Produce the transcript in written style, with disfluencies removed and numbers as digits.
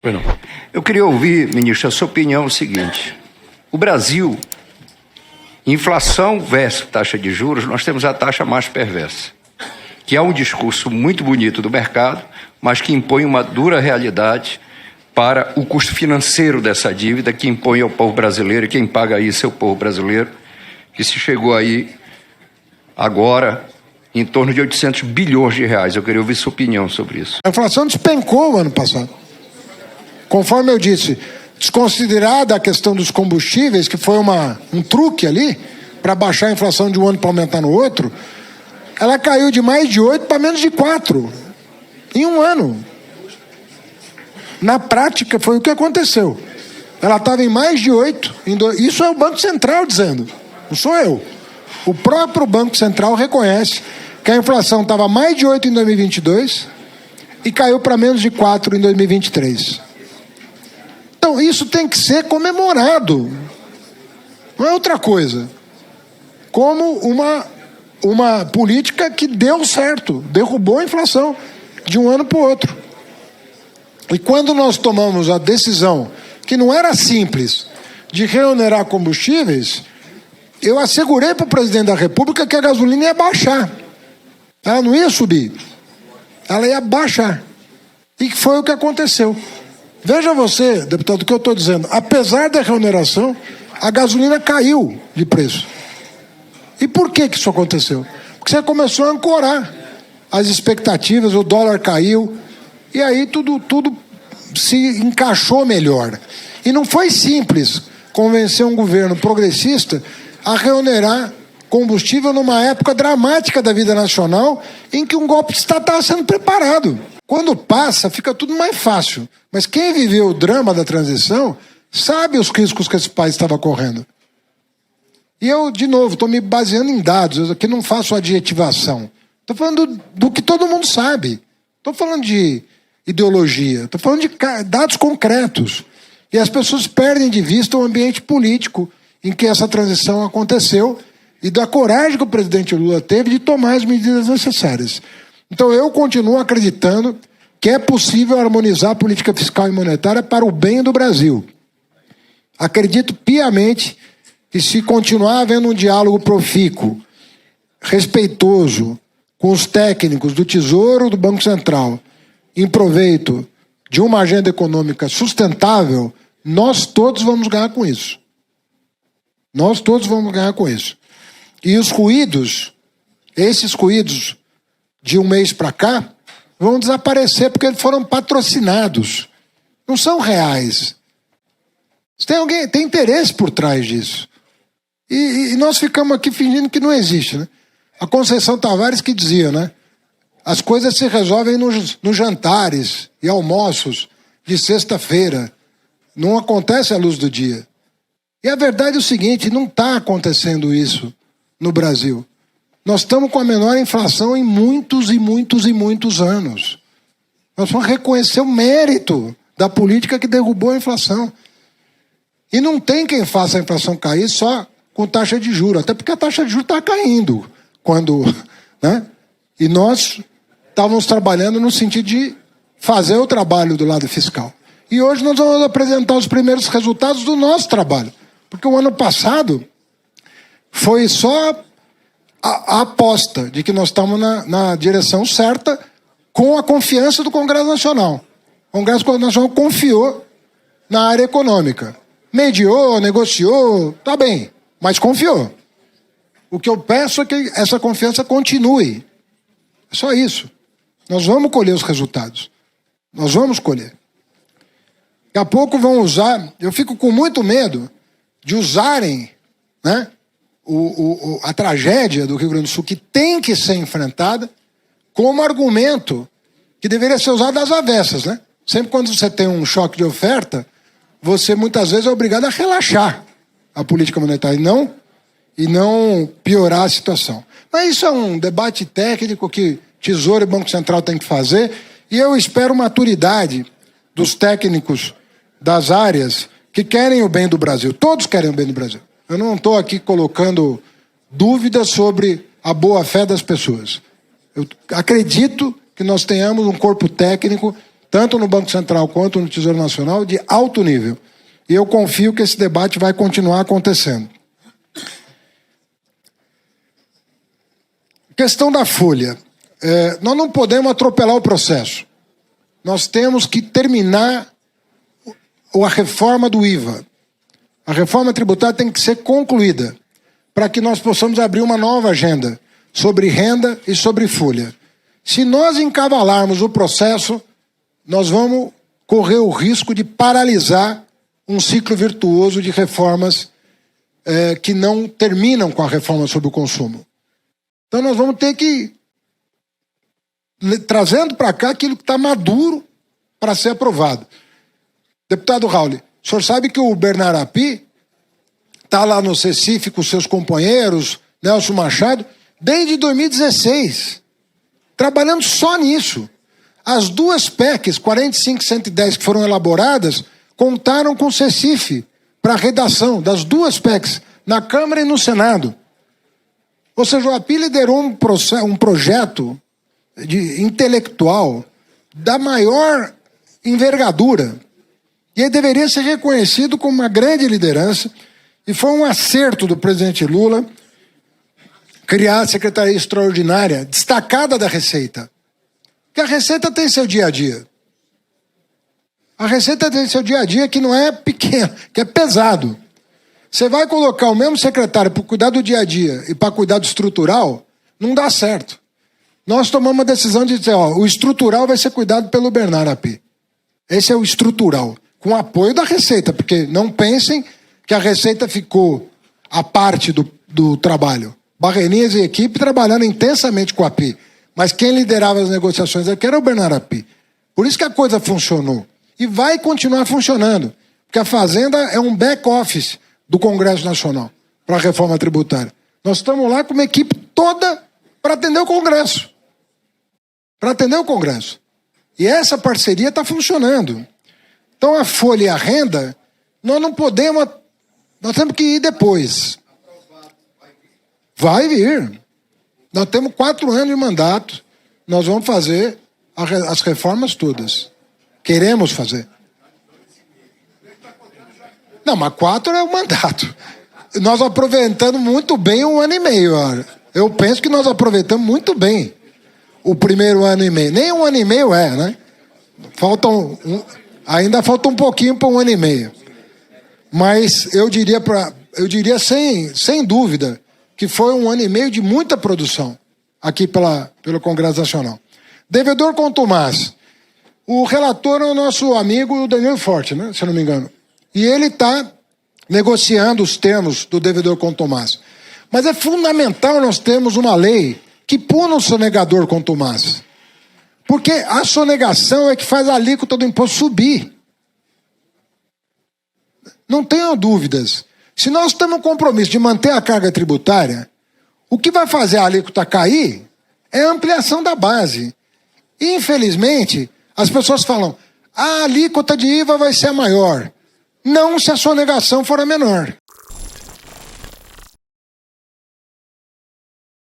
Não. Eu queria ouvir, ministro, a sua opinião é o seguinte. O Brasil, inflação versus taxa de juros, nós temos a taxa mais perversa, que é um discurso muito bonito do mercado, mas que impõe uma dura realidade para o custo financeiro dessa dívida, que impõe ao povo brasileiro, e quem paga isso é o povo brasileiro, que se chegou aí agora em torno de 800 bilhões de reais. Eu queria ouvir sua opinião sobre isso. A inflação despencou o ano passado. Conforme eu disse, desconsiderada a questão dos combustíveis, que foi um truque ali, para baixar a inflação de um ano para aumentar no outro, ela caiu de mais de 8 para menos de 4 em um ano. Na prática, foi o que aconteceu. Ela estava em mais de 8, isso é o Banco Central dizendo, não sou eu. O próprio Banco Central reconhece que a inflação estava mais de 8 em 2022 e caiu para menos de 4 em 2023. Então, isso tem que ser comemorado. Não é outra coisa. Como uma política que deu certo, derrubou a inflação de um ano para o outro. E quando nós tomamos a decisão, que não era simples, de reonerar combustíveis, eu assegurei para o presidente da República que a gasolina ia baixar. Ela não ia subir. Ela ia baixar. E foi o que aconteceu. Veja você, deputado, o que eu estou dizendo. Apesar da reoneração, a gasolina caiu de preço. E por que isso aconteceu? Porque você começou a ancorar as expectativas, o dólar caiu, e aí tudo se encaixou melhor. E não foi simples convencer um governo progressista a reonerar combustível numa época dramática da vida nacional, em que um golpe de Estado estava sendo preparado. Quando passa, fica tudo mais fácil. Mas quem viveu o drama da transição sabe os riscos que esse país estava correndo. E eu, de novo, estou me baseando em dados. Eu aqui não faço adjetivação. Estou falando do que todo mundo sabe. Estou falando de ideologia. Estou falando de dados concretos. E as pessoas perdem de vista o ambiente político em que essa transição aconteceu e da coragem que o presidente Lula teve de tomar as medidas necessárias. Então eu continuo acreditando que é possível harmonizar a política fiscal e monetária para o bem do Brasil. Acredito piamente que se continuar havendo um diálogo profícuo, respeitoso, com os técnicos do Tesouro, do Banco Central, em proveito de uma agenda econômica sustentável, nós todos vamos ganhar com isso. Nós todos vamos ganhar com isso. E os ruídos, esses ruídos de um mês para cá, vão desaparecer porque eles foram patrocinados. Não são reais. Tem interesse por trás disso. E nós ficamos aqui fingindo que não existe, né? A Conceição Tavares que dizia, né? As coisas se resolvem nos jantares e almoços de sexta-feira. Não acontece à luz do dia. E a verdade é o seguinte, não está acontecendo isso no Brasil. Nós estamos com a menor inflação em muitos e muitos e muitos anos. Nós vamos reconhecer o mérito da política que derrubou a inflação. E não tem quem faça a inflação cair só com taxa de juros, até porque a taxa de juros está caindo. Né? E nós estávamos trabalhando no sentido de fazer o trabalho do lado fiscal. E hoje nós vamos apresentar os primeiros resultados do nosso trabalho. Porque o ano passado foi só a aposta de que nós estamos na direção certa com a confiança do Congresso Nacional. O Congresso Nacional confiou na área econômica. Mediou, negociou, tá bem, mas confiou. O que eu peço é que essa confiança continue. É só isso. Nós vamos colher os resultados. Nós vamos colher. Daqui a pouco vão usar, eu fico com muito medo de usarem, né, a tragédia do Rio Grande do Sul, que tem que ser enfrentada, como argumento que deveria ser usado às avessas, né? Sempre quando você tem um choque de oferta, você muitas vezes é obrigado a relaxar a política monetária e não piorar a situação. Mas isso é um debate técnico que Tesouro e Banco Central têm que fazer, e eu espero maturidade dos técnicos das áreas que querem o bem do Brasil. Todos querem o bem do Brasil. Eu não estou aqui colocando dúvidas sobre a boa-fé das pessoas. Eu acredito que nós tenhamos um corpo técnico tanto no Banco Central quanto no Tesouro Nacional, de alto nível. E eu confio que esse debate vai continuar acontecendo. Questão da folha. Nós não podemos atropelar o processo. Nós temos que terminar a reforma do IVA. A reforma tributária tem que ser concluída para que nós possamos abrir uma nova agenda sobre renda e sobre folha. Se nós encavalarmos o processo, nós vamos correr o risco de paralisar um ciclo virtuoso de reformas que não terminam com a reforma sobre o consumo. Então nós vamos ter que trazendo para cá aquilo que está maduro para ser aprovado. Deputado Raul, o senhor sabe que o Bernardo Api está lá no CECIF com seus companheiros, Nelson Machado, desde 2016, trabalhando só nisso. As duas PECs, 45 e 110, que foram elaboradas, contaram com o CECIF para a redação das duas PECs, na Câmara e no Senado. Ou seja, o Api liderou um projeto intelectual da maior envergadura. E ele deveria ser reconhecido como uma grande liderança. E foi um acerto do presidente Lula criar a Secretaria Extraordinária, destacada da Receita. Porque a Receita tem seu dia a dia. A Receita tem seu dia a dia que não é pequeno, que é pesado. Você vai colocar o mesmo secretário para cuidar do dia a dia e para cuidar do estrutural, não dá certo. Nós tomamos a decisão de dizer, o estrutural vai ser cuidado pelo Bernardo Api. Esse é o estrutural, com apoio da Receita, porque não pensem que a Receita ficou à parte do trabalho. Barreirinhas e equipe trabalhando intensamente com a Api. Mas quem liderava as negociações aqui era o Bernardo Api. Por isso que a coisa funcionou. E vai continuar funcionando. Porque a Fazenda é um back-office do Congresso Nacional para a reforma tributária. Nós estamos lá com uma equipe toda para atender o Congresso. Para atender o Congresso. E essa parceria está funcionando. Então a folha e a renda, nós não podemos... Nós temos que ir depois. Vai vir. Nós temos 4 anos de mandato. Nós vamos fazer as reformas todas. Queremos fazer. Não, mas 4 é o mandato. Nós aproveitando muito bem 1 ano e meio. Olha. Eu penso que nós aproveitamos muito bem o primeiro ano e meio. Nem 1 ano e meio né? Ainda falta um pouquinho para 1 ano e meio. Mas eu diria sem dúvida que foi 1 ano e meio de muita produção aqui pelo Congresso Nacional. Devedor contumaz. O relator é o nosso amigo Danilo Forte, né? Se eu não me engano. E ele está negociando os termos do devedor contumaz. Mas é fundamental nós termos uma lei que puna o sonegador contumaz. Porque a sonegação é que faz a alíquota do imposto subir. Não tenham dúvidas. Se nós temos um compromisso de manter a carga tributária, o que vai fazer a alíquota cair é a ampliação da base. E, infelizmente, as pessoas falam, a alíquota de IVA vai ser a maior. Não se a sonegação for a menor.